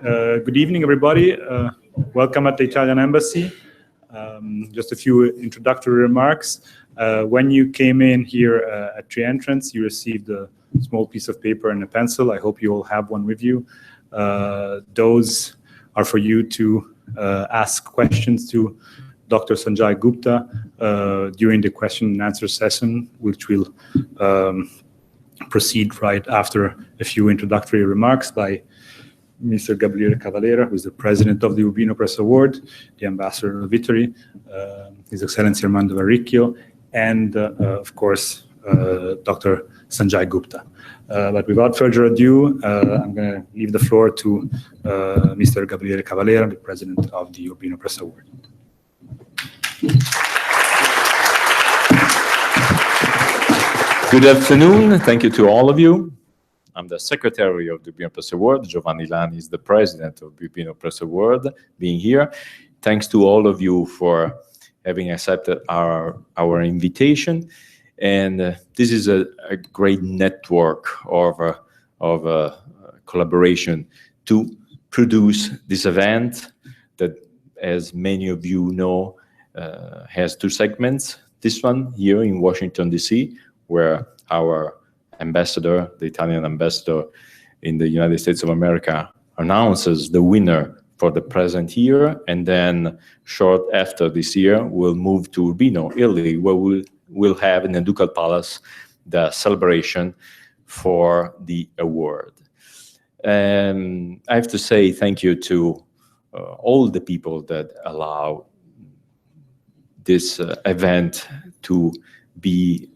Good evening, everybody. Welcome at the Italian Embassy. Just a few introductory remarks. When you came in here at the entrance, you received a small piece of paper and a pencil. I hope you all have one with you. Those are for you to ask questions to Dr. Sanjay Gupta during the question and answer session, which will proceed right after a few introductory remarks by Mr. Gabriele Cavalera, who is the president of the Urbino Press Award, the ambassador of Italy, His Excellency Armando Varricchio, and of course, Dr. Sanjay Gupta. But without further ado, I'm going to leave the floor to Mr. Gabriele Cavalera, the president of the Urbino Press Award. Good afternoon. Thank you to all of you. I'm the secretary of the Urbino Press Award. Giovanni Lani is the president of the Urbino Press Award, being here. Thanks to all of you for having accepted our invitation. And this is a great network of collaboration to produce this event that, as many of you know, has two segments. This one here in Washington, D.C., where our ambassador, the Italian ambassador in the United States of America, announces the winner for the present year. And then short after this year, we'll move to Urbino, Italy, where we'll have in the Ducal Palace the celebration for the award. And I have to say thank you to all the people that allow this event to be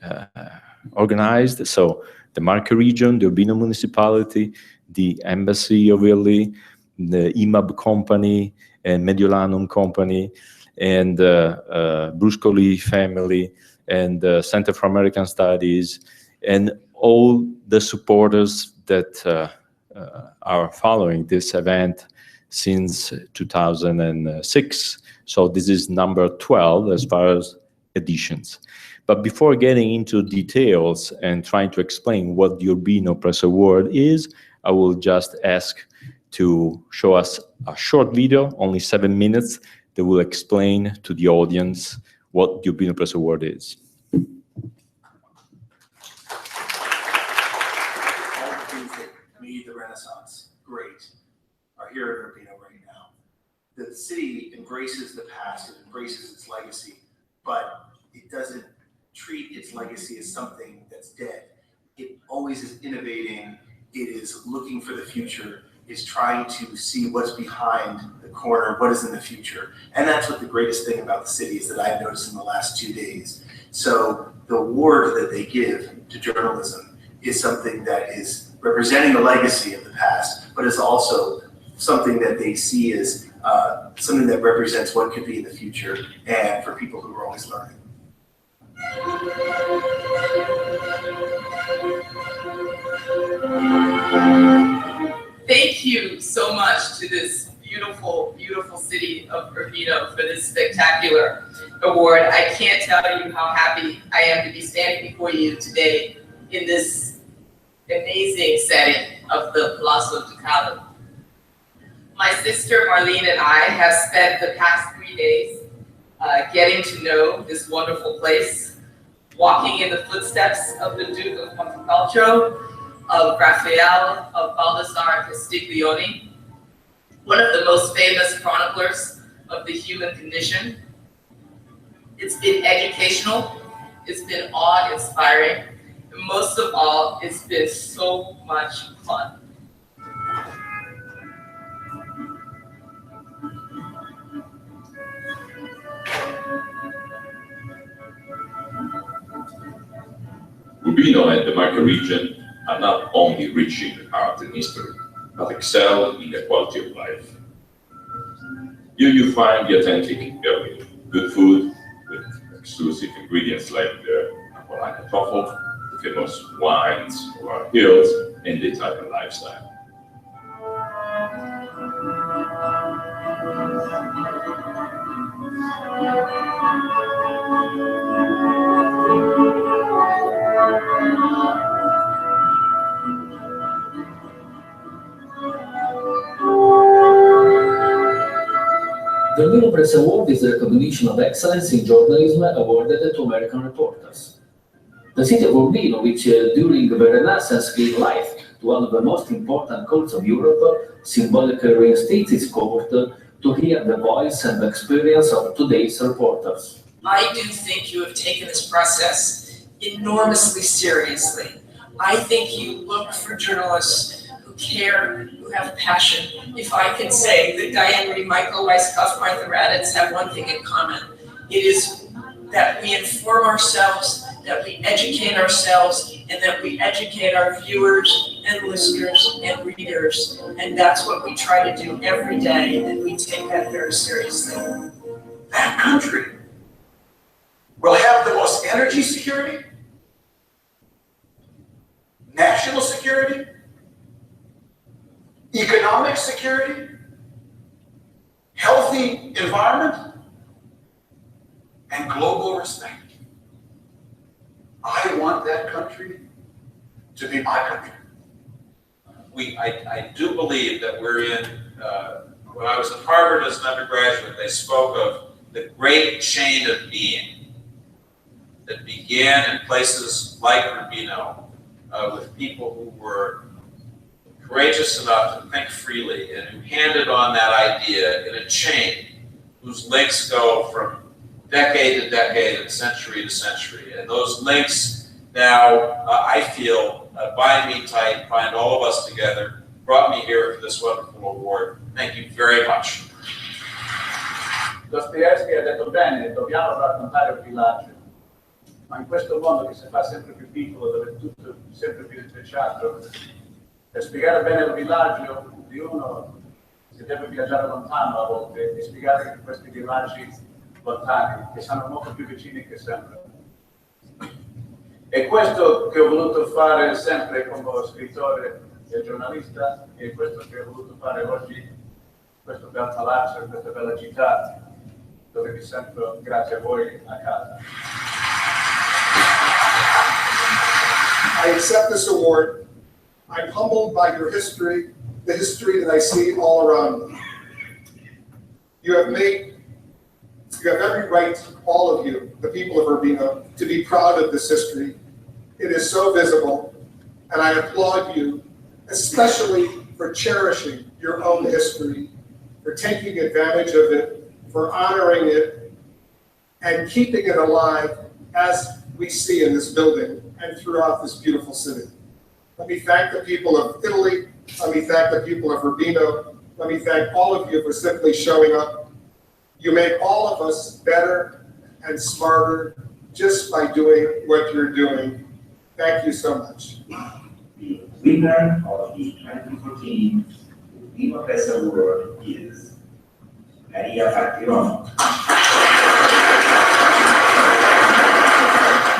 organized. So the Marche region, the Urbino municipality, the Embassy of Italy, the IMAB company, and Mediolanum company, and Bruscoli family, and the Center for American Studies, and all the supporters that are following this event since 2006. So this is number 12 as far as editions. But before getting into details and trying to explain what the Urbino Press Award is, I will just ask to show us a short video, only 7 minutes, that will explain to the audience what the Urbino Press Award is. All the things that made the Renaissance great are here in Urbino right now. The city embraces the past, it embraces its legacy, but it doesn't treat its legacy as something that's dead. It always is innovating, it is looking for the future, is trying to see what's behind the corner, what is in the future. And that's what the greatest thing about the city is that I've noticed in the last 2 days. So the award that they give to journalism is something that is representing the legacy of the past, but is also something that they see as something that represents what could be in the future and for people who are always learning. Thank you so much to this beautiful, beautiful city of Urbino for this spectacular award. I can't tell you how happy I am to be standing before you today in this amazing setting of the Palazzo Ducale. My sister Marlene and I have spent the past 3 days getting to know this wonderful place, walking in the footsteps of the Duke of Montecalcio, of Raphael, of Baldassare Castiglione, one of the most famous chroniclers of the human condition. It's been educational, it's been awe-inspiring, and most of all, it's been so much fun. Urbino and the Marche region are not only rich in art and history, but excel in the quality of life. Here you find the authentic Italy, good food with exclusive ingredients like the Napolitan truffle, the famous wines of our hills, and the Italian lifestyle. The Urbino Press Award is a recognition of excellence in journalism awarded to American reporters. The city of Urbino, which during the Renaissance gave life to one of the most important courts of Europe, symbolically reinstates its court to hear the voice and the experience of today's reporters. I do think you have taken this process enormously seriously. I think you look for journalists who care, who have passion. If I can say that Diane Reed, Michael Weisskopf, Martha Raddatz have one thing in common, it is that we inform ourselves, that we educate ourselves, and that we educate our viewers and listeners and readers. And that's what we try to do every day, and we take that very seriously. That country will have the most energy security, national security, economic security, healthy environment, and global respect. I want that country to be my country. I do believe that we're in, when I was at Harvard as an undergraduate, they spoke of the great chain of being that began in places like Urbino with people who were courageous enough to think freely and who handed on that idea in a chain whose links go from decade to decade and century to century. And those links now, I feel, bind me tight, bind all of us together, brought me here for this wonderful award. Thank you very much. Dostoevsky ha detto bene, dobbiamo raccontare il villaggio, ma in questo mondo che si fa sempre più piccolo, dove tutto è sempre più intrecciato, per spiegare bene il villaggio di uno si deve viaggiare lontano a volte e spiegare che questi villaggi lontani, che sono molto più vicini che sembrano. E questo che ho voluto fare sempre come scrittore e giornalista, e questo che ho voluto fare oggi, questo bel palazzo, in questa bella città, dove mi sento, grazie a voi, a casa. I accept this award. I'm humbled by your history, the history that I see all around me. You have every right, all of you, the people of Urbino, to be proud of this history. It is so visible, and I applaud you, especially for cherishing your own history, for taking advantage of it, for honoring it, and keeping it alive as we see in this building and throughout this beautiful city. Let me thank the people of Italy. Let me thank the people of Urbino. Let me thank all of you for simply showing up. You make all of us better and smarter just by doing what you're doing. Thank you so much. The winner of the 2014 Urbino Press Award is Maria Fattiron.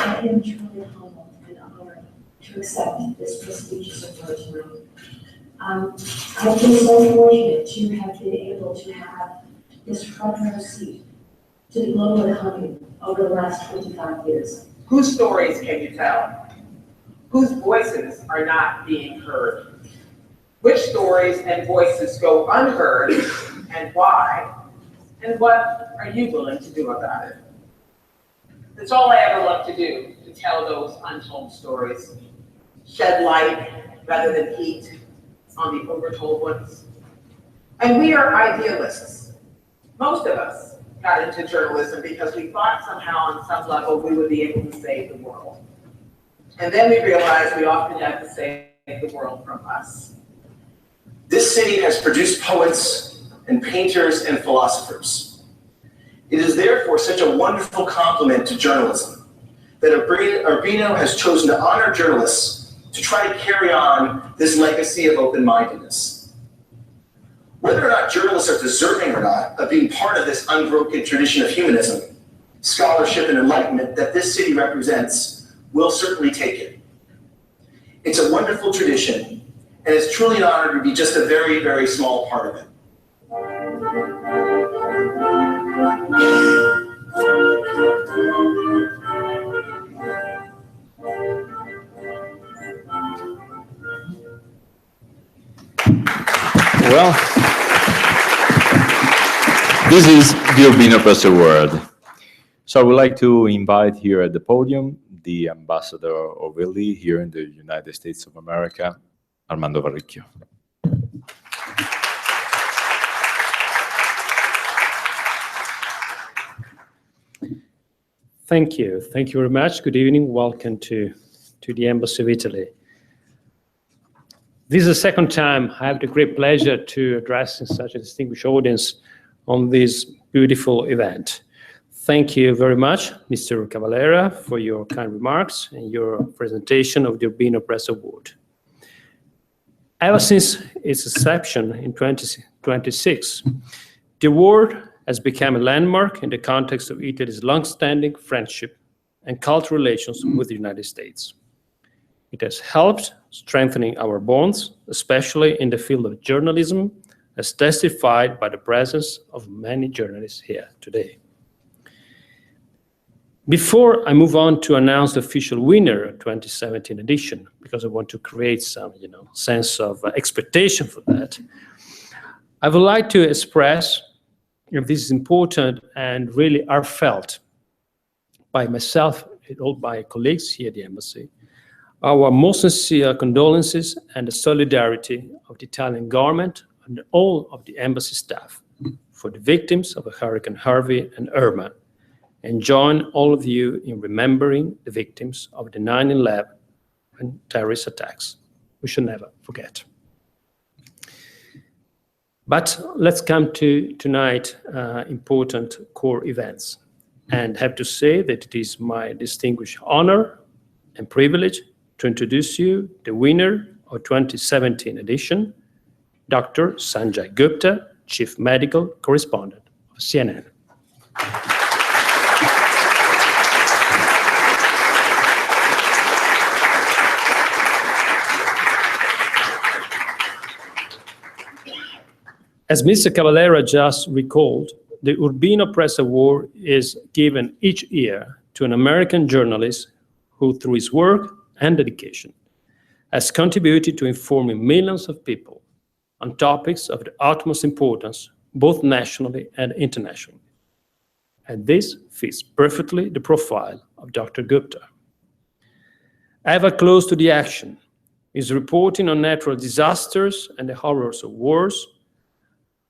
I am truly humbled and honored to accept this prestigious award tonight. I've been so fortunate to have been able to have this front row seat to the global economy over the last 25 years. Whose stories can you tell? Whose voices are not being heard? Which stories and voices go unheard and why? And what are you willing to do about it? It's all I ever love to do, to tell those untold stories. Shed light rather than heat on the overtold ones. And we are idealists. Most of us got into journalism because we thought somehow on some level we would be able to save the world. And then we realized we often have to save the world from us. This city has produced poets and painters and philosophers. It is therefore such a wonderful compliment to journalism that Urbino has chosen to honor journalists to try to carry on this legacy of open-mindedness. Whether or not journalists are deserving or not of being part of this unbroken tradition of humanism, scholarship, and enlightenment that this city represents, we'll certainly take it. It's a wonderful tradition, and it's truly an honor to be just a very, very small part of it. Well, This is the Urbino Press Award. So I would like to invite here at the podium the ambassador of Italy here in the United States of America, Armando Varricchio. Thank you. Thank you very much. Good evening. Welcome to the Embassy of Italy. This is the second time I have the great pleasure to address such a distinguished audience on this beautiful event. Thank you very much, Mr. Cavallera, for your kind remarks and your presentation of the Urbino Press Award. Ever since its inception in 2026, the award has become a landmark in the context of Italy's long-standing friendship and cultural relations with the United States. It has helped strengthening our bonds, especially in the field of journalism, as testified by the presence of many journalists here today. Before I move on to announce the official winner of 2017 edition, because I want to create some, sense of expectation for that, I would like to express, if this is important and really heartfelt by myself and all my colleagues here at the Embassy, our most sincere condolences and the solidarity of the Italian government and all of the Embassy staff for the victims of Hurricane Harvey and Irma, and join all of you in remembering the victims of the 9/11 and terrorist attacks. We should never forget. But let's come to tonight's important core events. And have to say that it is my distinguished honor and privilege to introduce you the winner of 2017 edition, Dr. Sanjay Gupta, Chief Medical Correspondent of CNN. As Mr. Cavallera just recalled, the Urbino Press Award is given each year to an American journalist who, through his work and dedication, has contributed to informing millions of people on topics of the utmost importance, both nationally and internationally. And this fits perfectly the profile of Dr. Gupta. Ever close to the action, his reporting on natural disasters and the horrors of wars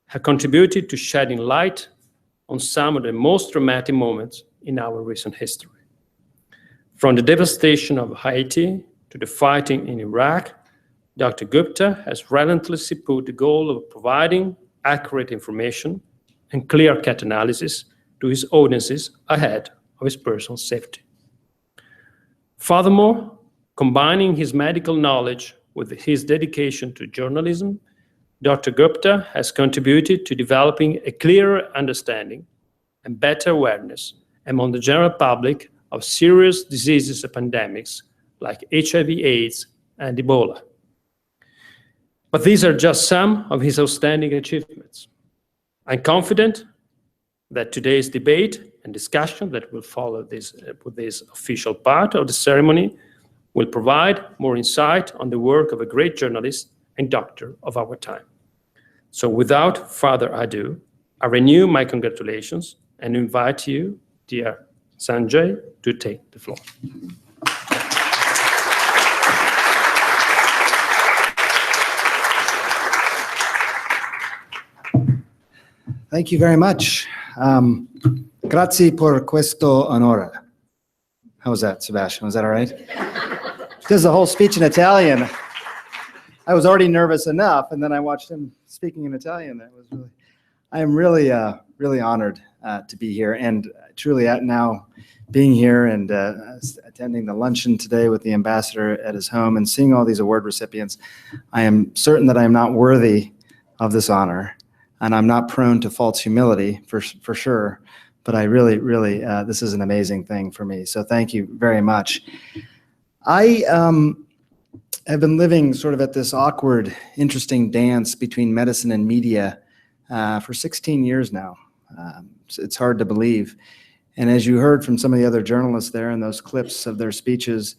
have contributed to shedding light on some of the most dramatic moments in our recent history. From the devastation of Haiti to the fighting in Iraq, Dr. Gupta has relentlessly put the goal of providing accurate information and clear-cut analysis to his audiences ahead of his personal safety. Furthermore, combining his medical knowledge with his dedication to journalism, Dr. Gupta has contributed to developing a clearer understanding and better awareness among the general public of serious diseases and pandemics like HIV/AIDS and Ebola. But these are just some of his outstanding achievements. I'm confident that today's debate and discussion that will follow this official part of the ceremony will provide more insight on the work of a great journalist and doctor of our time. So without further ado, I renew my congratulations and invite you, dear Sanjay, to take the floor. Thank you very much. Grazie per questo onore. How was that, Sebastian? Was that all right? Does the whole speech in Italian. I was already nervous enough, and then I watched him speaking in Italian. I am really, really honored to be here, and truly now being here and attending the luncheon today with the ambassador at his home and seeing all these award recipients, I am certain that I am not worthy of this honor, and I'm not prone to false humility for sure. But I really, really, this is an amazing thing for me. So thank you very much. I have been living sort of at this awkward, interesting dance between medicine and media for 16 years now. It's hard to believe. And as you heard from some of the other journalists there in those clips of their speeches,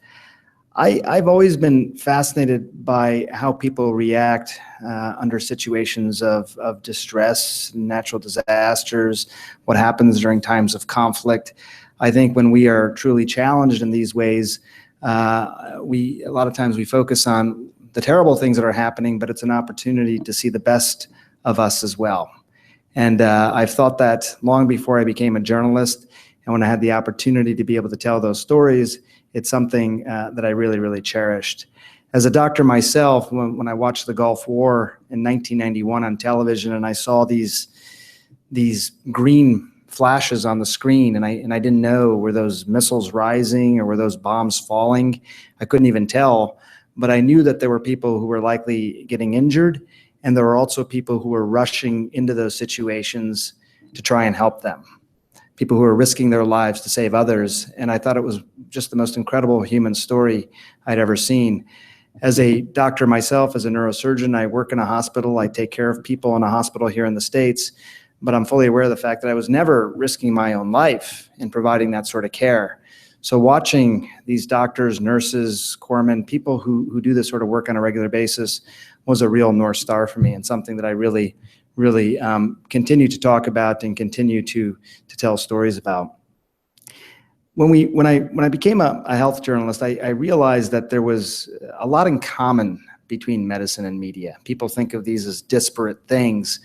I've always been fascinated by how people react under situations of distress, natural disasters, what happens during times of conflict. I think when we are truly challenged in these ways, a lot of times we focus on the terrible things that are happening, but it's an opportunity to see the best of us as well. And I've thought that long before I became a journalist, and when I had the opportunity to be able to tell those stories, it's something that I really, really cherished. As a doctor myself, when I watched the Gulf War in 1991 on television, and I saw these green flashes on the screen, and I didn't know, were those missiles rising or were those bombs falling? I couldn't even tell, but I knew that there were people who were likely getting injured, and there were also people who were rushing into those situations to try and help them. People who are risking their lives to save others. And I thought it was just the most incredible human story I'd ever seen. As a doctor myself, as a neurosurgeon, I work in a hospital. I take care of people in a hospital here in the States, but I'm fully aware of the fact that I was never risking my own life in providing that sort of care. So watching these doctors, nurses, corpsmen, people who do this sort of work on a regular basis was a real North Star for me, and something that I really continue to talk about and continue to tell stories about. When I became a health journalist, I realized that there was a lot in common between medicine and media. People think of these as disparate things,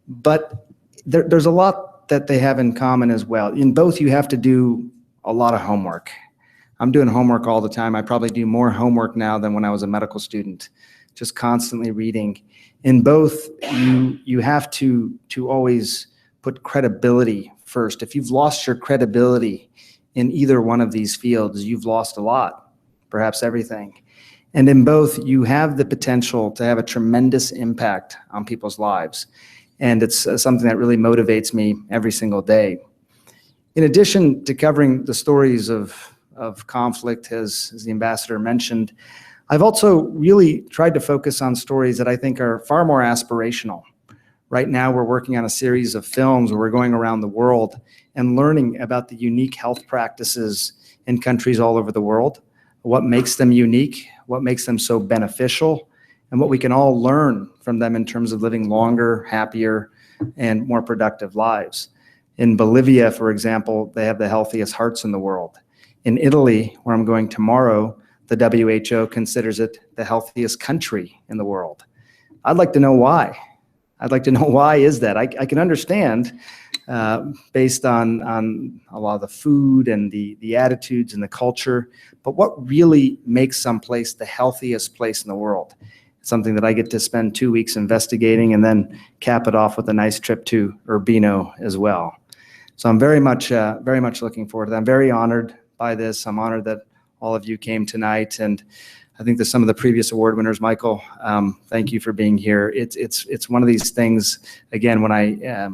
but there's a lot that they have in common as well. In both, you have to do a lot of homework. I'm doing homework all the time. I probably do more homework now than when I was a medical student, just constantly reading. In both, you have to always put credibility first. If you've lost your credibility in either one of these fields, you've lost a lot, perhaps everything. And in both, you have the potential to have a tremendous impact on people's lives. And it's something that really motivates me every single day. In addition to covering the stories of conflict, as the ambassador mentioned, I've also really tried to focus on stories that I think are far more aspirational. Right now, we're working on a series of films where we're going around the world and learning about the unique health practices in countries all over the world, what makes them unique, what makes them so beneficial, and what we can all learn from them in terms of living longer, happier, and more productive lives. In Bolivia, for example, they have the healthiest hearts in the world. In Italy, where I'm going tomorrow, the WHO considers it the healthiest country in the world. I'd like to know why. I'd like to know why is that. I can understand based on a lot of the food and the attitudes and the culture, but what really makes some place the healthiest place in the world? It's something that I get to spend 2 weeks investigating and then cap it off with a nice trip to Urbino as well. So I'm very much looking forward to that. I'm very honored by this. I'm honored that all of you came tonight, and I think that some of the previous award winners, Michael, thank you for being here. It's one of these things, again, when I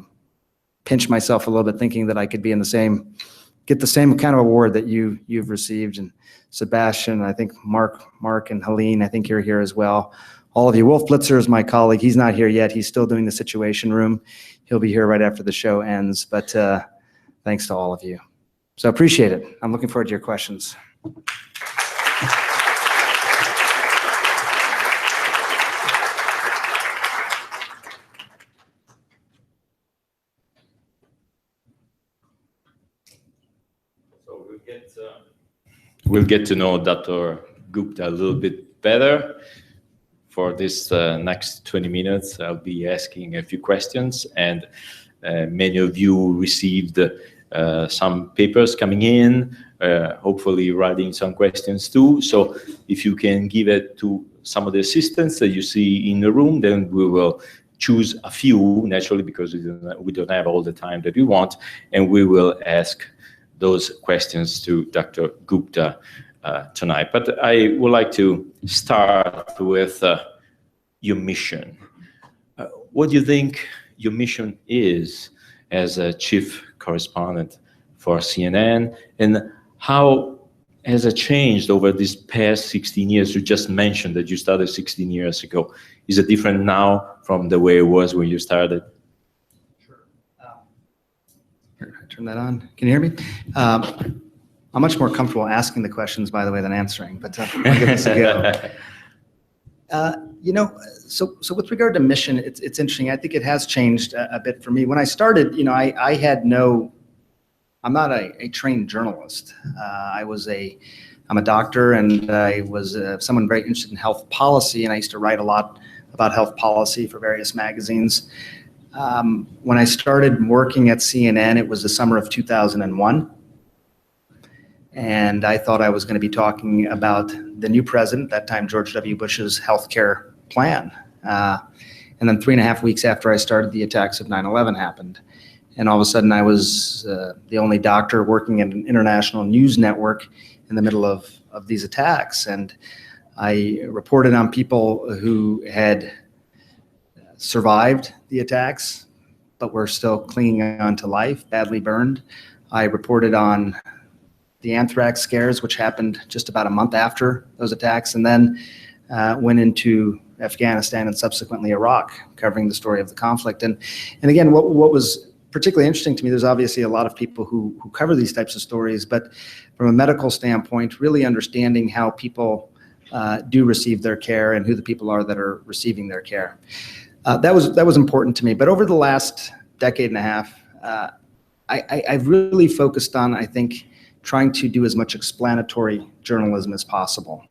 pinch myself a little bit thinking that I could be get the same kind of award that you've received. And Sebastian, I think Mark and Helene, I think you're here as well. All of you. Wolf Blitzer is my colleague. He's not here yet. He's still doing the Situation Room. He'll be here right after the show ends, but thanks to all of you. So appreciate it. I'm looking forward to your questions. So we'll get to know Dr. Gupta a little bit better. For this next 20 minutes, I'll be asking a few questions, and many of you received some papers coming in, hopefully writing some questions too. So if you can give it to some of the assistants that you see in the room, then we will choose a few, naturally, because we don't have all the time that we want, and we will ask those questions to Dr. Gupta tonight. But I would like to start with your mission. What do you think your mission is as a chief correspondent for CNN, and how has it changed over these past 16 years? You just mentioned that you started 16 years ago. Is it different now from the way it was when you started? Sure. Here, turn that on. Can you hear me? I'm much more comfortable asking the questions, by the way, than answering, but I'll give this a go. So with regard to mission, it's interesting. I think it has changed a bit for me. When I started, I'm not a trained journalist. I'm a doctor, and I was someone very interested in health policy, and I used to write a lot about health policy for various magazines. When I started working at CNN, it was the summer of 2001. And I thought I was going to be talking about the new president, that time George W. Bush's healthcare plan. And then 3.5 weeks after I started, the attacks of 9/11 happened. And all of a sudden I was the only doctor working at an international news network in the middle of these attacks. And I reported on people who had survived the attacks, but were still clinging on to life, badly burned. I reported on the anthrax scares, which happened just about a month after those attacks, and then went into Afghanistan and subsequently Iraq, covering the story of the conflict. And again, what was particularly interesting to me, there's obviously a lot of people who cover these types of stories, but from a medical standpoint, really understanding how people do receive their care and who the people are that are receiving their care. That was important to me. But over the last decade and a half, I've really focused on, I think, trying to do as much explanatory journalism as possible.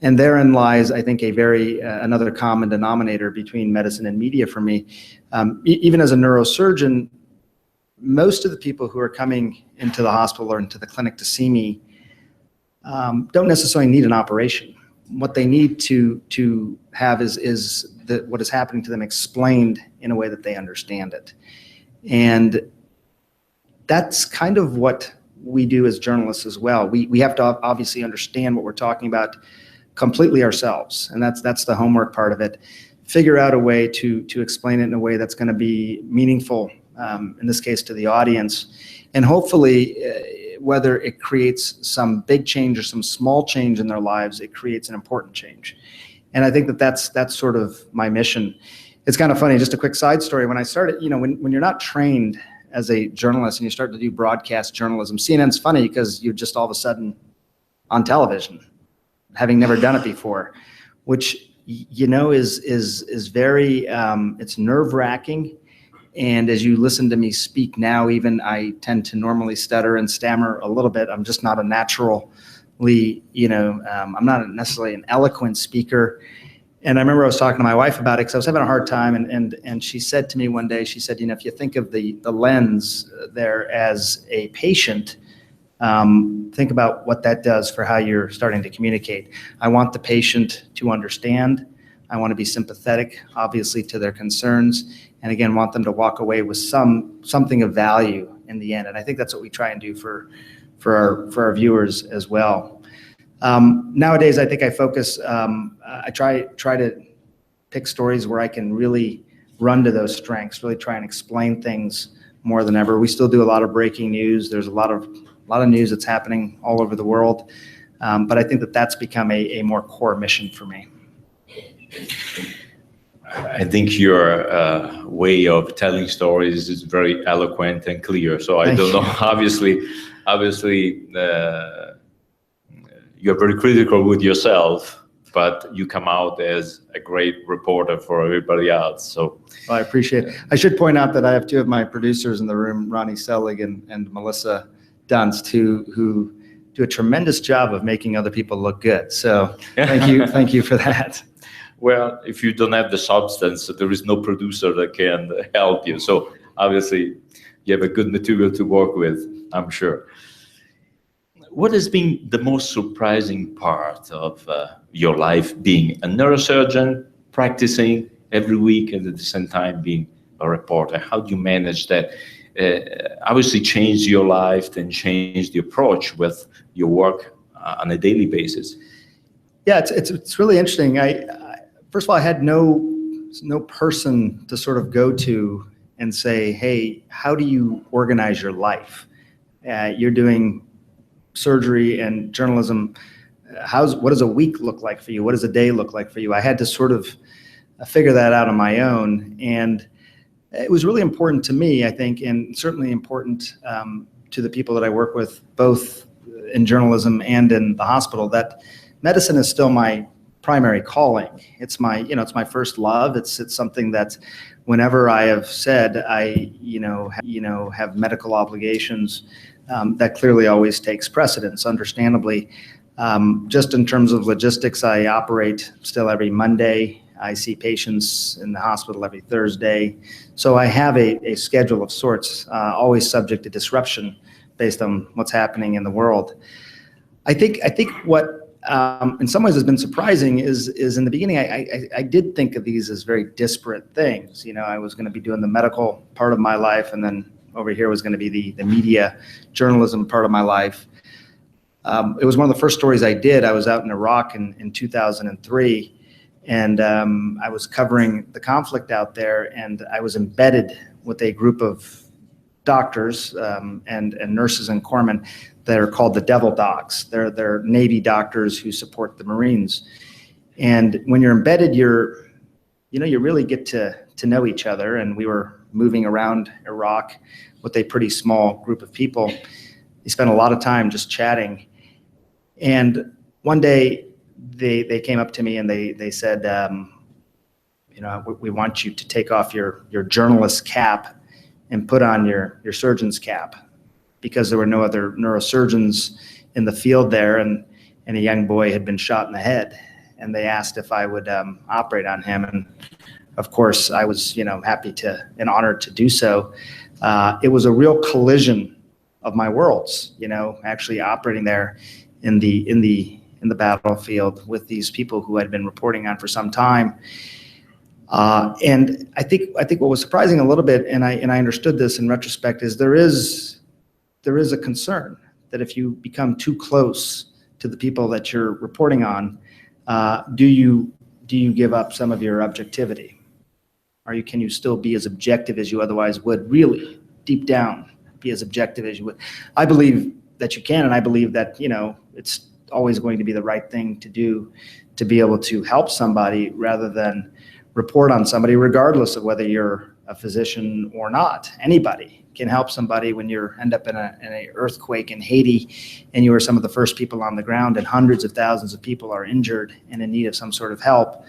And therein lies, I think, another common denominator between medicine and media for me. Even as a neurosurgeon, most of the people who are coming into the hospital or into the clinic to see me don't necessarily need an operation. What they need to have is what is happening to them explained in a way that they understand it. And that's kind of what we do as journalists as well. We have to obviously understand what we're talking about completely ourselves, and that's the homework part of it. Figure out a way to explain it in a way that's going to be meaningful, in this case to the audience, and hopefully whether it creates some big change or some small change in their lives, it creates an important change. And I think that's sort of my mission. It's kind of funny, just a quick side story. When I started, when you're not trained as a journalist and you start to do broadcast journalism, CNN's funny because you're just all of a sudden on television, having never done it before, which is very, it's nerve-wracking. And as you listen to me speak now, even I tend to normally stutter and stammer a little bit. I'm just not a naturally, I'm not necessarily an eloquent speaker. And I remember I was talking to my wife about it because I was having a hard time. And she said to me one day, she said, if you think of the lens there as a patient, think about what that does for how you're starting to communicate. I want the patient to understand. I want to be sympathetic, obviously, to their concerns. And again, want them to walk away with something of value in the end. And I think that's what we try and do for our viewers as well. Nowadays, I think I focus, I try to pick stories where I can really run to those strengths, really try and explain things more than ever. We still do a lot of breaking news. There's a lot of news that's happening all over the world. But I think that's become a more core mission for me. I think your way of telling stories is very eloquent and clear. So I don't know, obviously, you're very critical with yourself, but you come out as a great reporter for everybody else. So well, I appreciate it. I should point out that I have two of my producers in the room, Ronnie Selig and Melissa Dunst, who do a tremendous job of making other people look good. So thank you for that. Well, if you don't have the substance, there is no producer that can help you. So obviously, you have a good material to work with, I'm sure. What has been the most surprising part of your life being a neurosurgeon, practicing every week, and at the same time being a reporter? How do you manage that? Obviously changed your life and changed the approach with your work on a daily basis. Yeah, it's really interesting. First of all, I had no person to sort of go to and say, hey, how do you organize your life? You're doing surgery and journalism. What does a week look like for you? What does a day look like for you? I had to sort of figure that out on my own. And it was really important to me, I think, and certainly important to the people that I work with, both in journalism and in the hospital, that medicine is still my primary calling. It's my, it's my first love. It's something that whenever I have said I, have medical obligations, that clearly always takes precedence, understandably. Just in terms of logistics, I operate still every Monday. I see patients in the hospital every Thursday. So I have a schedule of sorts, always subject to disruption based on what's happening in the world. I think what in some ways has been surprising is in the beginning, I did think of these as very disparate things. I was going to be doing the medical part of my life, and then over here was going to be the media journalism part of my life. It was one of the first stories I did. I was out in Iraq in 2003, and I was covering the conflict out there, and I was embedded with a group of doctors and nurses and corpsmen that are called the Devil Docs. They're Navy doctors who support the Marines. And when you're embedded, you really get to know each other. And we were moving around Iraq with a pretty small group of people. We spent a lot of time just chatting. And one day they came up to me and they said, we want you to take off your journalist cap and put on your surgeon's cap, because there were no other neurosurgeons in the field there, and a young boy had been shot in the head, and they asked if I would operate on him, and of course I was happy to and honored to do so. It was a real collision of my worlds, actually operating there in the battlefield with these people who I'd been reporting on for some time. And I think what was surprising a little bit, and I understood this in retrospect, is there is a concern that if you become too close to the people that you're reporting on, do you give up some of your objectivity? Can you still be as objective as you otherwise would, really deep down be as objective as you would? I believe that you can, and I believe that it's always going to be the right thing to do, to be able to help somebody rather than report on somebody, regardless of whether you're a physician or not. Anybody can help somebody when you end up in an earthquake in Haiti, and you are some of the first people on the ground, and hundreds of thousands of people are injured and in need of some sort of help.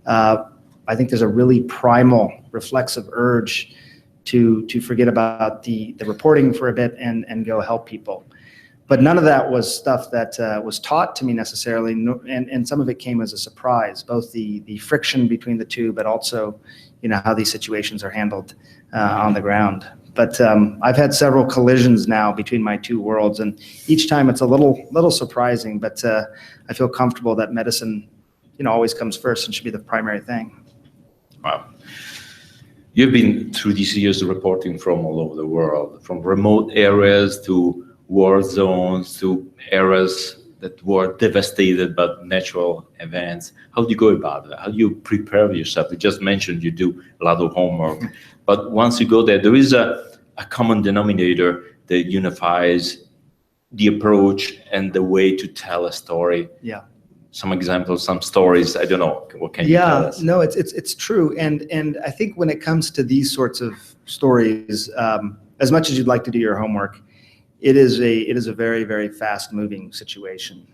I think there's a really primal, reflexive urge to forget about the reporting for a bit and go help people. But none of that was stuff that was taught to me necessarily, and some of it came as a surprise, both the friction between the two, but also, how these situations are handled on the ground. But I've had several collisions now between my two worlds, and each time it's a little surprising, but I feel comfortable that medicine, always comes first and should be the primary thing. Wow. You've been through these years reporting from all over the world, from remote areas to war zones to areas that were devastated by natural events. How do you go about that? How do you prepare yourself? You just mentioned you do a lot of homework, but once you go there is a common denominator that unifies the approach and the way to tell a story. Yeah. Some examples, some stories, I don't know, what can you tell us? No, it's true. And I think when it comes to these sorts of stories, as much as you'd like to do your homework, it is a very, very fast moving situation.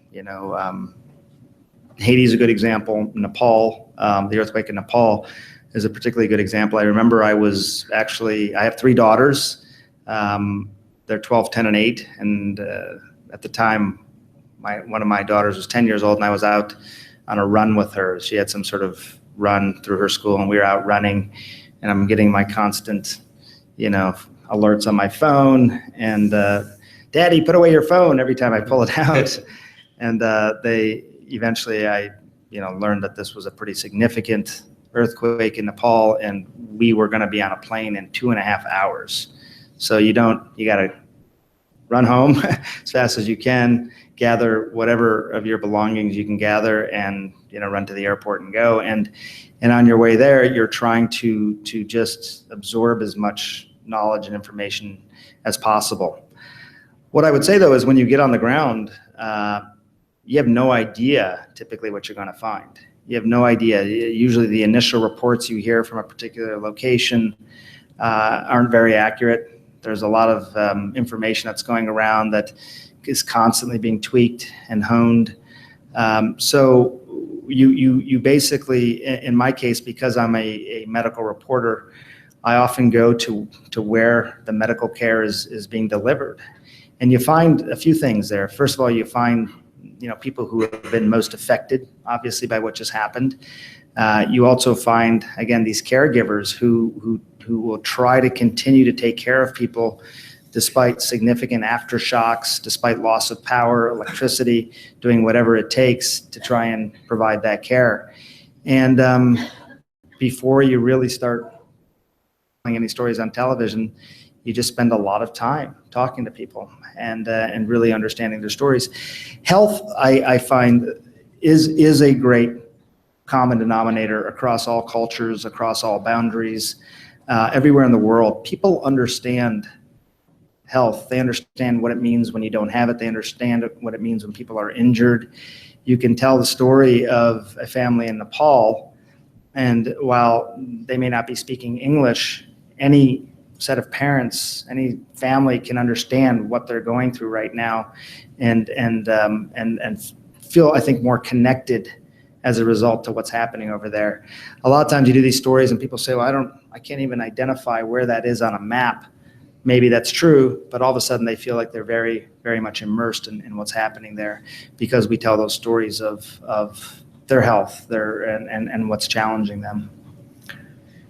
Haiti is a good example. Nepal, the earthquake in Nepal is a particularly good example. I remember I have 3 daughters. They're 12, 10, and 8. And at the time, one of my daughters was 10 years old, and I was out on a run with her. She had some sort of run through her school, and we were out running, and I'm getting my constant, alerts on my phone, and Daddy, put away your phone every time I pull it out. And eventually I learned that this was a pretty significant earthquake in Nepal, and we were going to be on a plane in 2.5 hours. So you got to run home as fast as you can, gather whatever of your belongings you can gather, and run to the airport and go. And on your way there, you're trying to just absorb as much knowledge and information as possible. What I would say, though, is when you get on the ground, you have no idea typically what you're going to find. You have no idea. Usually the initial reports you hear from a particular location aren't very accurate. There's a lot of information that's going around that is constantly being tweaked and honed. So you basically, in my case, because I'm a medical reporter, I often go to where the medical care is being delivered. And you find a few things there. First of all, you find people who have been most affected, obviously, by what just happened. You also find, again, these caregivers who will try to continue to take care of people despite significant aftershocks, despite loss of power, electricity, doing whatever it takes to try and provide that care. And before you really start telling any stories on television, you just spend a lot of time talking to people and really understanding their stories. Health, I find, is a great common denominator across all cultures, across all boundaries, everywhere in the world. People understand health. They understand what it means when you don't have it. They understand what it means when people are injured. You can tell the story of a family in Nepal, and while they may not be speaking English, any set of parents, any family can understand what they're going through right now, and feel, I think, more connected as a result to what's happening over there. A lot of times you do these stories and people say, well, I can't even identify where that is on a map. Maybe that's true, but all of a sudden they feel like they're very, very much immersed in what's happening there, because we tell those stories of their health, and what's challenging them.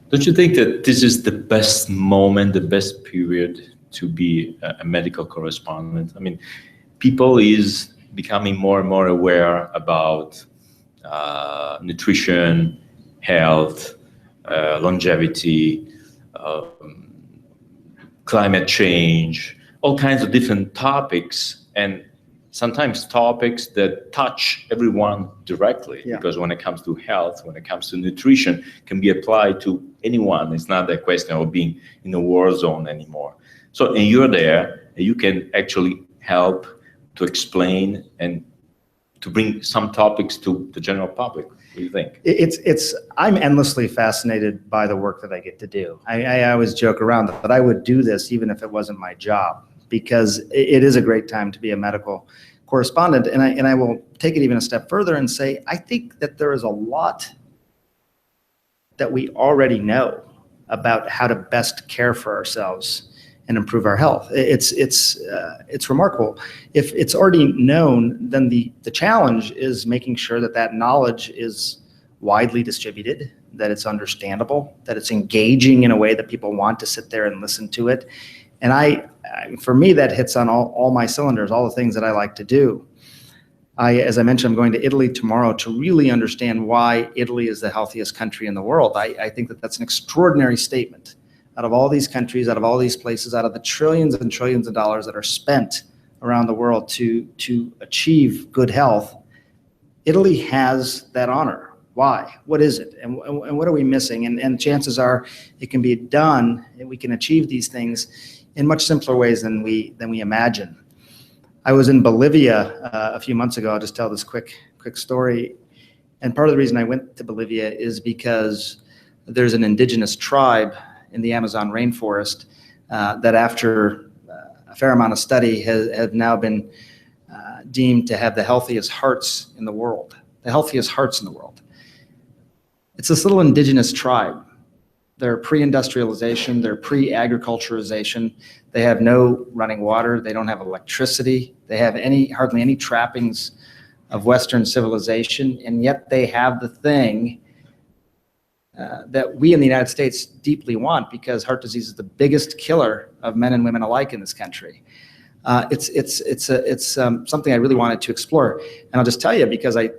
Don't you think that this is the best moment, the best period to be a medical correspondent? I mean, people is becoming more and more aware about nutrition, health, longevity, climate change, all kinds of different topics, and sometimes topics that touch everyone directly. Yeah. Because when it comes to health, when it comes to nutrition, can be applied to anyone. It's not a question of being in a war zone anymore. So, and you're there, and you can actually help to explain and to bring some topics to the general public. What do you think? I'm endlessly fascinated by the work that I get to do. I always joke around that I would do this even if it wasn't my job, because it is a great time to be a medical correspondent. And I will take it even a step further and say, I think that there is a lot that we already know about how to best care for ourselves and improve our health. It's remarkable. If it's already known, then the challenge is making sure that that knowledge is widely distributed, that it's understandable, that it's engaging in a way that people want to sit there and listen to it. And for me, that hits on all my cylinders, all the things that I like to do. As I mentioned, I'm going to Italy tomorrow to really understand why Italy is the healthiest country in the world. I think that that's an extraordinary statement. Out of all these countries, out of all these places, out of the trillions and trillions of dollars that are spent around the world to achieve good health, Italy has that honor. Why? What is it? And what are we missing? And chances are it can be done, and we can achieve these things in much simpler ways than we imagine. I was in Bolivia a few months ago. I'll just tell this quick story. And part of the reason I went to Bolivia is because there's an indigenous tribe in the Amazon rainforest that, after a fair amount of study, have now been deemed to have the healthiest hearts in the world. The healthiest hearts in the world. It's this little indigenous tribe. They're pre-industrialization, they're pre-agriculturization. They have no running water, they don't have electricity, they have hardly any trappings of Western civilization, and yet they have the thing that we in the United States deeply want, because heart disease is the biggest killer of men and women alike in this country. It's something I really wanted to explore, and I'll just tell you, because I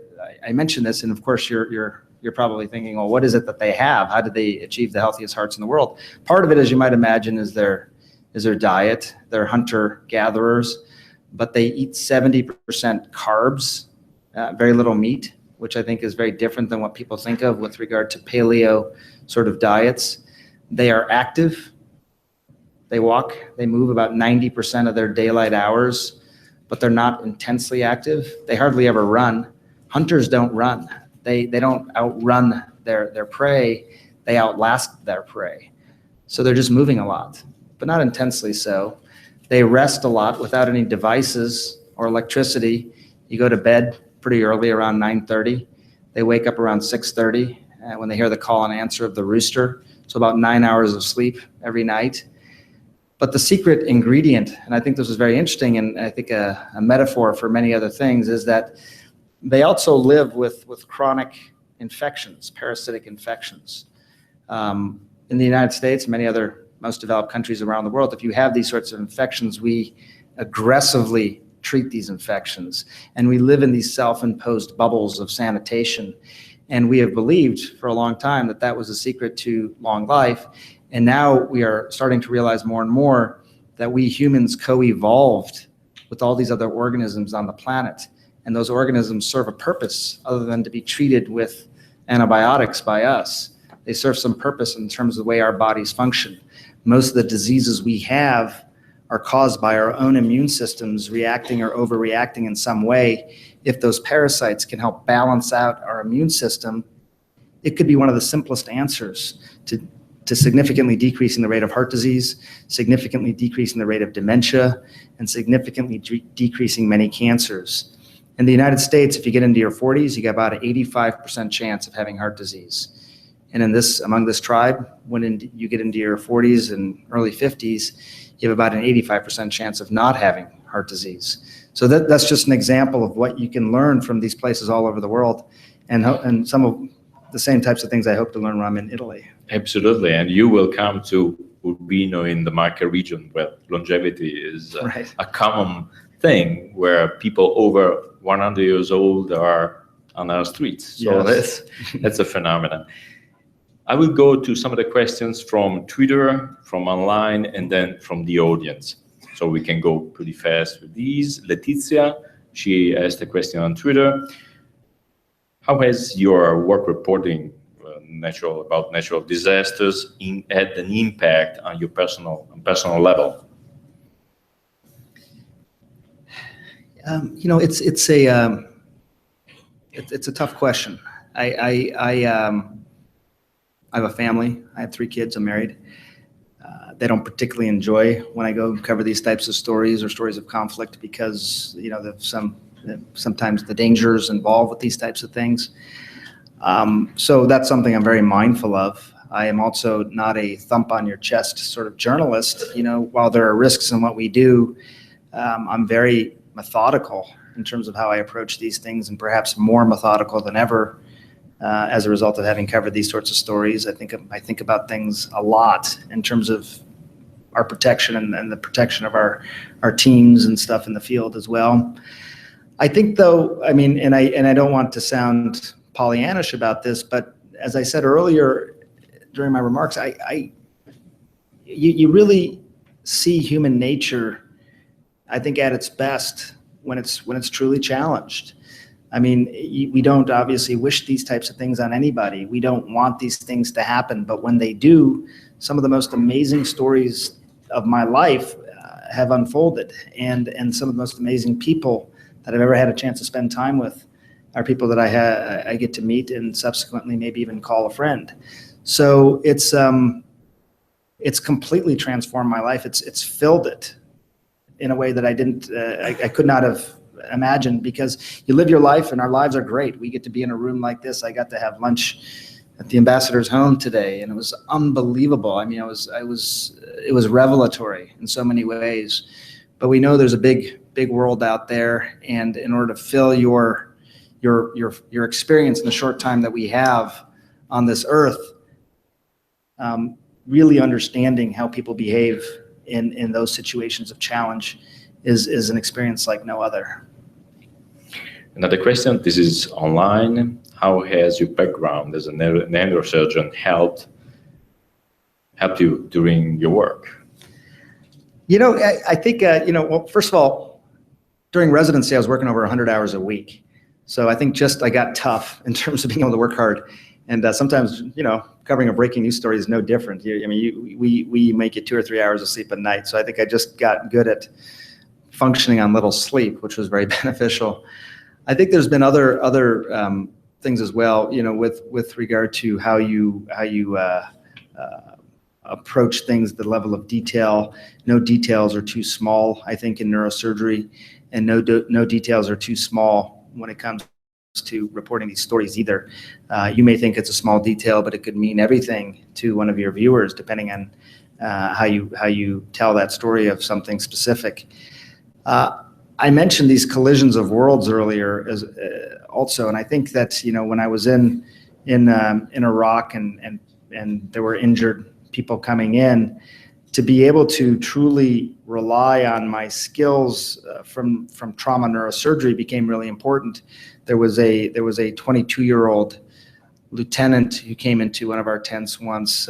mentioned this, and of course you're probably thinking, well, what is it that they have? How did they achieve the healthiest hearts in the world? Part of it, as you might imagine, is their diet. They're hunter-gatherers, but they eat 70% carbs, very little meat, which I think is very different than what people think of with regard to paleo sort of diets. They are active. They walk, they move about 90% of their daylight hours, but they're not intensely active. They hardly ever run. Hunters don't run. They don't outrun their prey. They outlast their prey. So they're just moving a lot, but not intensely so. They rest a lot without any devices or electricity, you go to bed pretty early, around 9:30. They wake up around 6:30 when they hear the call and answer of the rooster. So about 9 hours of sleep every night. But the secret ingredient, and I think this is very interesting, and I think a metaphor for many other things, is that they also live with chronic infections, parasitic infections. In the United States, many other most developed countries around the world, if you have these sorts of infections, we aggressively treat these infections. And we live in these self-imposed bubbles of sanitation. And we have believed for a long time that that was the secret to long life. And now we are starting to realize more and more that we humans co-evolved with all these other organisms on the planet. And those organisms serve a purpose other than to be treated with antibiotics by us. They serve some purpose in terms of the way our bodies function. Most of the diseases we have are caused by our own immune systems reacting or overreacting in some way. If those parasites can help balance out our immune system, it could be one of the simplest answers to significantly decreasing the rate of heart disease, significantly decreasing the rate of dementia, and significantly decreasing many cancers. In the United States, if you get into your 40s, you got about an 85% chance of having heart disease. And among this tribe, when you get into your 40s and early 50s, you have about an 85% chance of not having heart disease. So that's just an example of what you can learn from these places all over the world, and some of the same types of things I hope to learn when I'm in Italy. Absolutely, and you will come to Urbino in the Marche region, where longevity is a common thing, where people over 100 years old are on our streets. So yes. that's a phenomenon. I will go to some of the questions from Twitter, from online, and then from the audience. So we can go pretty fast with these. Letizia, she asked a question on Twitter. How has your work reporting about natural disasters had an impact on your personal level? It's a tough question. I have a family. I have 3 kids. I'm married. They don't particularly enjoy when I go cover these types of stories or stories of conflict because, sometimes the dangers involved with these types of things. So that's something I'm very mindful of. I am also not a thump on your chest sort of journalist. While there are risks in what we do, I'm very methodical in terms of how I approach these things, and perhaps more methodical than ever. As a result of having covered these sorts of stories, I think about things a lot in terms of our protection and the protection of our teams and stuff in the field as well. I think, though, and I don't want to sound Pollyannish about this, but as I said earlier during my remarks, you really see human nature, I think, at its best when it's truly challenged. We don't obviously wish these types of things on anybody. We don't want these things to happen, but when they do, some of the most amazing stories of my life have unfolded, and some of the most amazing people that I've ever had a chance to spend time with are people that I get to meet and subsequently maybe even call a friend. So it's completely transformed my life. It's filled it in a way that I could not have imagined, because you live your life and our lives are great. We get to be in a room like this. I got to have lunch at the ambassador's home today, and it was unbelievable. It was revelatory in so many ways. But we know there's a big world out there, and in order to fill your experience in the short time that we have on this earth, really understanding how people behave in those situations of challenge is an experience like no other. Another question, this is online. How has your background as a neurosurgeon helped you during your work? I think, well, first of all, during residency, I was working over 100 hours a week. So I think I got tough in terms of being able to work hard. And sometimes, covering a breaking news story is no different. We make it 2 or 3 hours of sleep a night. So I think I just got good at functioning on little sleep, which was very beneficial. I think there's been other things as well, with regard to how you approach things, the level of detail. No details are too small, I think, in neurosurgery. and no details are too small when it comes to reporting these stories either. You may think it's a small detail, but it could mean everything to one of your viewers, depending on how you tell that story of something specific. I mentioned these collisions of worlds earlier as also, and I think that, you know, when I was in Iraq and there were injured people coming in, to be able to truly rely on my skills from trauma neurosurgery became really important. There was a 22-year-old lieutenant who came into one of our tents once,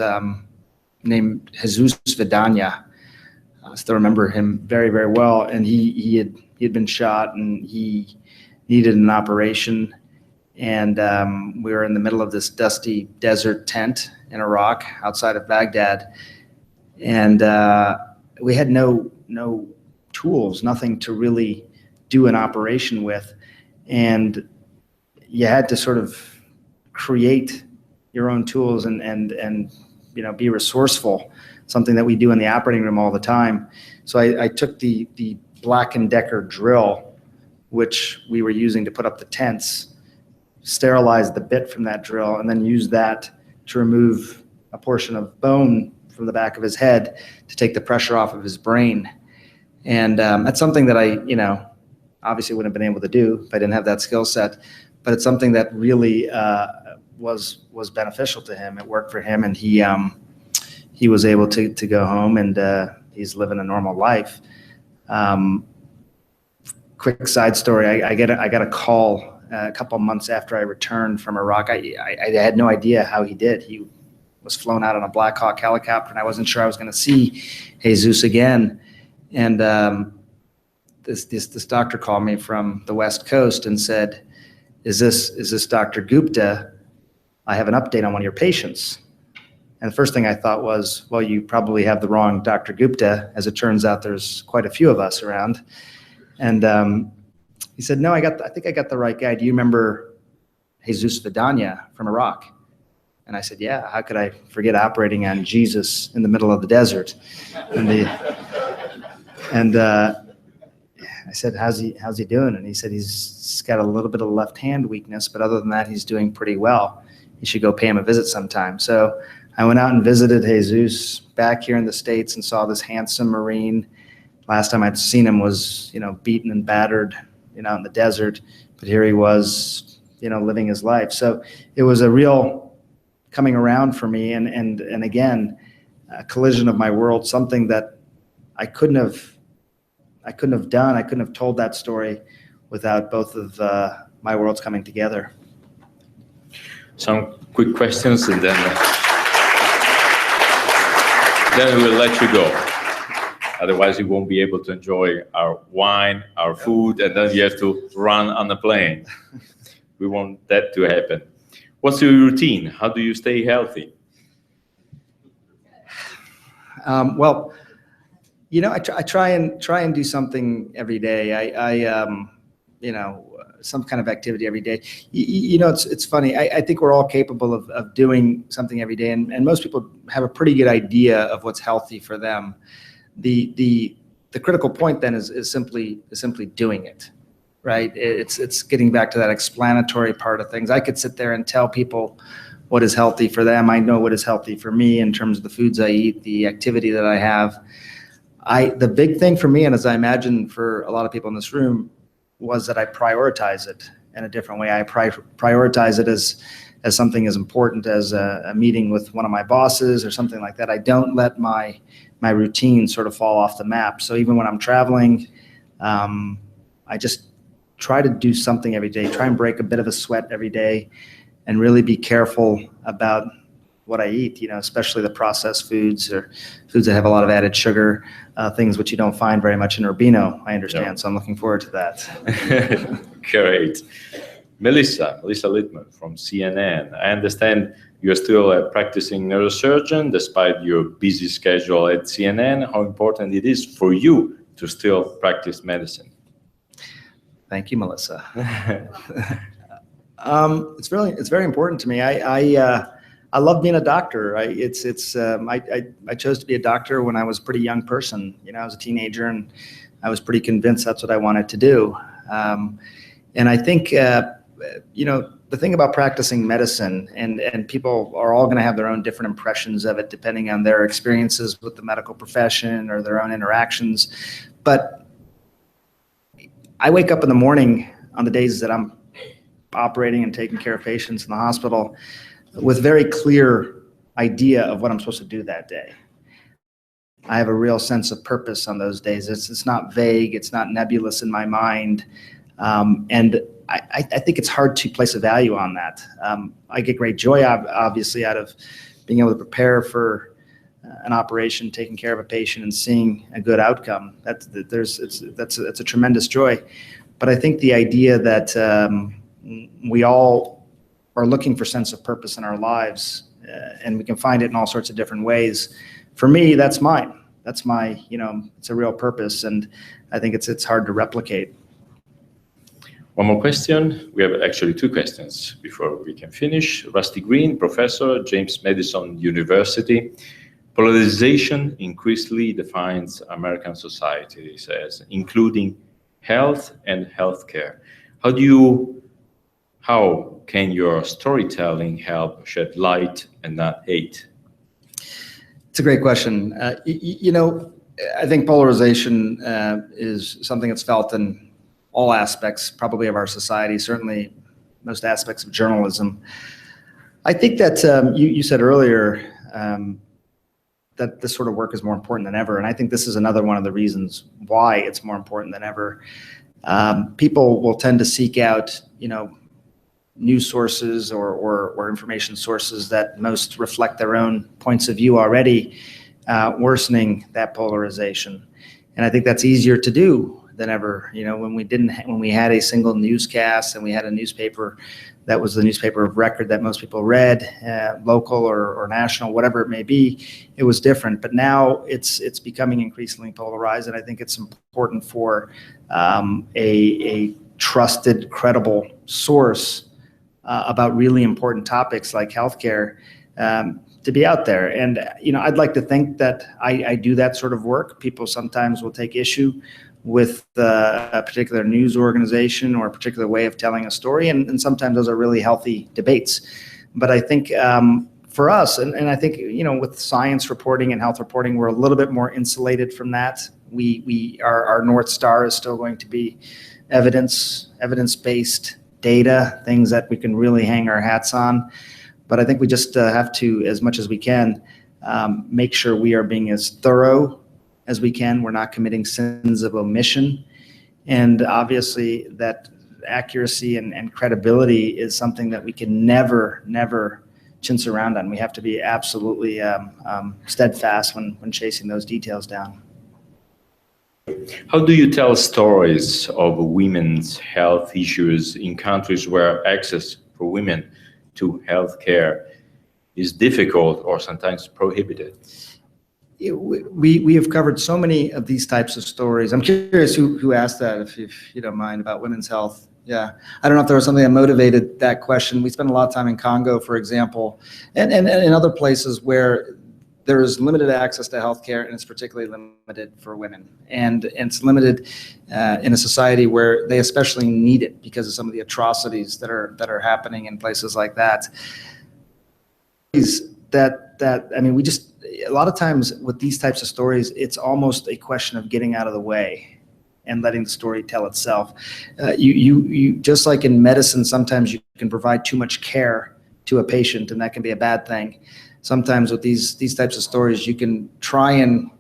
named Jesus Vidania. I still remember him very, very well. And he had been shot and he needed an operation. And we were in the middle of this dusty desert tent in Iraq outside of Baghdad. And we had no tools, nothing to really do an operation with. And you had to sort of create your own tools and you know, be resourceful, something that we do in the operating room all the time. So I took the Black & Decker drill, which we were using to put up the tents, sterilized the bit from that drill, and then used that to remove a portion of bone from the back of his head to take the pressure off of his brain. And that's something that I, you know, obviously wouldn't have been able to do if I didn't have that skill set, but it's something that really was beneficial to him. It worked for him, and he was able to go home, and he's living a normal life. Quick side story, I got a call a couple months after I returned from Iraq. I had no idea how he did. He was flown out on a Black Hawk helicopter, and I wasn't sure I was going to see Jesus again. And this doctor called me from the West Coast and said, is this Dr. Gupta? I have an update on one of your patients. And the first thing I thought was, well, you probably have the wrong Dr. Gupta. As it turns out, there's quite a few of us around. And he said, no, I think I got the right guy. Do you remember Jesus Vidania from Iraq? And I said, yeah, how could I forget operating on Jesus in the middle of the desert? And I said, how's he doing? And he said, he's got a little bit of left hand weakness, but other than that, he's doing pretty well. You should go pay him a visit sometime. So I went out and visited Jesus back here in the States and saw this handsome Marine. Last time I'd seen him was, you know, beaten and battered, you know, in the desert, but here he was, you know, living his life. So it was a real coming around for me. And again, a collision of my world, something that I couldn't have done. I couldn't have told that story without both of my worlds coming together. Some quick questions, and then we'll let you go. Otherwise, you won't be able to enjoy our wine, our food, and then you have to run on the plane. We want that to happen. What's your routine? How do you stay healthy? Well, you know, I try and do something every day. I you know, some kind of activity every day. You know, it's funny. I think we're all capable of doing something every day, and most people have a pretty good idea of what's healthy for them. The critical point then is simply doing it, right? It's getting back to that explanatory part of things. I could sit there and tell people what is healthy for them. I know what is healthy for me in terms of the foods I eat, the activity that I have. The big thing for me, and as I imagine for a lot of people in this room, was that I prioritize it in a different way. I prioritize it as something as important as a meeting with one of my bosses or something like that. I don't let my routine sort of fall off the map. So even when I'm traveling, I just try to do something every day, try and break a bit of a sweat every day, and really be careful about what I eat, you know, especially the processed foods or foods that have a lot of added sugar, things which you don't find very much in Urbino, I understand. No. So I'm looking forward to that. Great. Melissa Littman from CNN. I understand you're still a practicing neurosurgeon despite your busy schedule at CNN. How important it is for you to still practice medicine? Thank you, Melissa. It's very important to me. I love being a doctor. I chose to be a doctor when I was a pretty young person. You know, I was a teenager and I was pretty convinced that's what I wanted to do. And I think, the thing about practicing medicine, and people are all going to have their own different impressions of it depending on their experiences with the medical profession or their own interactions. But I wake up in the morning on the days that I'm operating and taking care of patients in the hospital with very clear idea of what I'm supposed to do that day. I have a real sense of purpose on those days. It's not vague, it's not nebulous in my mind. And I think it's hard to place a value on that. I get great joy, obviously, out of being able to prepare for an operation, taking care of a patient, and seeing a good outcome. That's a tremendous joy. But I think the idea that we all are looking for sense of purpose in our lives, and we can find it in all sorts of different ways. For me, that's mine. That's my, it's a real purpose, and I think it's hard to replicate. One more question. We have actually two questions before we can finish. Rusty Green, professor, James Madison University. Polarization increasingly defines American society, he says, including health and healthcare. How can your storytelling help shed light and not hate? It's a great question. I think polarization is something that's felt in all aspects, probably, of our society, certainly most aspects of journalism. I think that you said earlier that this sort of work is more important than ever, and I think this is another one of the reasons why it's more important than ever. People will tend to seek out, news sources or information sources that most reflect their own points of view already, worsening that polarization. And I think that's easier to do than ever. When we had a single newscast and we had a newspaper that was the newspaper of record that most people read, local or national, whatever it may be, it was different. But now it's becoming increasingly polarized, and I think it's important for a trusted, credible source about really important topics like healthcare to be out there. And I'd like to think that I do that sort of work. People sometimes will take issue with a particular news organization or a particular way of telling a story, and sometimes those are really healthy debates. But I think for us, and I think with science reporting and health reporting, we're a little bit more insulated from that. Our North Star is still going to be evidence-based data, things that we can really hang our hats on. But I think we just have to, as much as we can, make sure we are being as thorough as we can. We're not committing sins of omission. And obviously that accuracy and credibility is something that we can never chintz around on. We have to be absolutely steadfast when chasing those details down. How do you tell stories of women's health issues in countries where access for women to healthcare is difficult or sometimes prohibited? We have covered so many of these types of stories. I'm curious who asked that, if you don't mind, about women's health. Yeah, I don't know if there was something that motivated that question. We spent a lot of time in Congo, for example, and in other places where there is limited access to healthcare, and it's particularly limited for women. And it's limited in a society where they especially need it because of some of the atrocities that are happening in places like that. A lot of times with these types of stories, it's almost a question of getting out of the way and letting the story tell itself. You just like in medicine, sometimes you can provide too much care to a patient, and that can be a bad thing. Sometimes with these types of stories, you can try and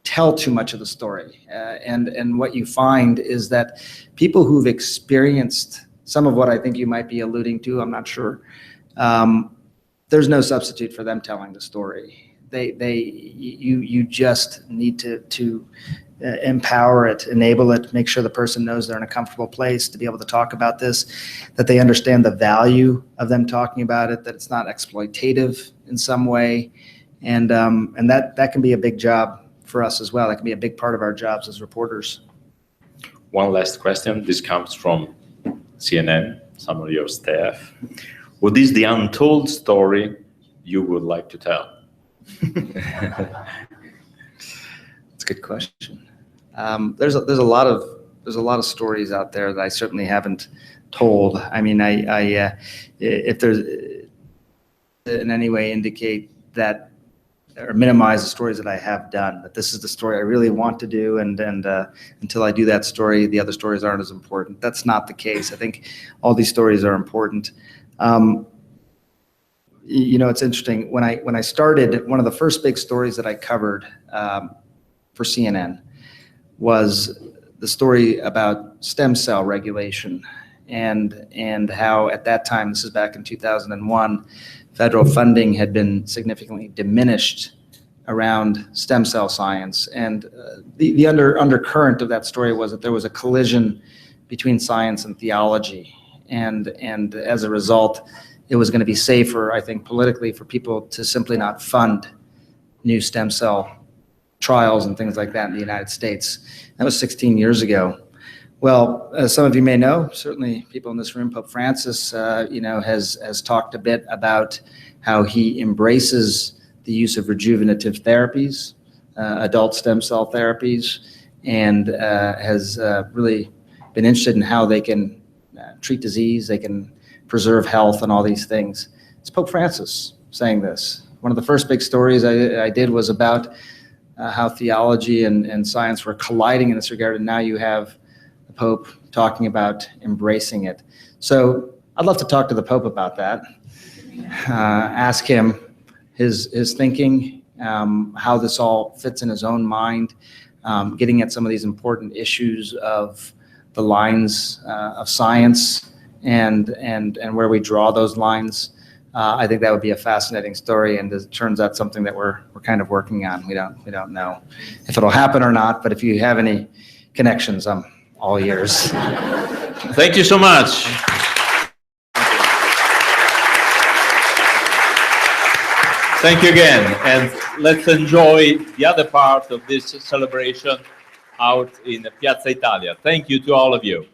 tell too much of the story. And what you find is that people who've experienced some of what I think you might be alluding to, I'm not sure, there's no substitute for them telling the story. You just need to empower it, enable it, make sure the person knows they're in a comfortable place to be able to talk about this, that they understand the value of them talking about it, that it's not exploitative in some way, and that can be a big job for us as well. That can be a big part of our jobs as reporters. One last question. This comes from CNN, some of your staff. What is the untold story you would like to tell? That's a good question. There's a lot of stories out there that I certainly haven't told. I mean, if there's in any way indicate that or minimize the stories that I have done, that this is the story I really want to do, and until I do that story, the other stories aren't as important. That's not the case. I think all these stories are important. It's interesting. When I started, one of the first big stories that I covered for CNN was the story about stem cell regulation, and how at that time, this is back in 2001, federal funding had been significantly diminished around stem cell science. And the undercurrent of that story was that there was a collision between science and theology. And as a result, it was going to be safer, I think, politically for people to simply not fund new stem cell trials and things like that in the United States. That was 16 years ago. Well, as some of you may know, certainly people in this room, Pope Francis, has talked a bit about how he embraces the use of rejuvenative therapies, adult stem cell therapies, and has really been interested in how they can treat disease, they can preserve health, and all these things. It's Pope Francis saying this. One of the first big stories I did was about how theology and science were colliding in this regard, and now you have the Pope talking about embracing it. So I'd love to talk to the Pope about that. Ask him his thinking, how this all fits in his own mind, getting at some of these important issues of the lines of science and where we draw those lines. I think that would be a fascinating story, and it turns out something that we're kind of working on. We don't know if it'll happen or not, but if you have any connections, I'm all ears. Thank you so much. Thank you again, and let's enjoy the other part of this celebration out in Piazza Italia. Thank you to all of you.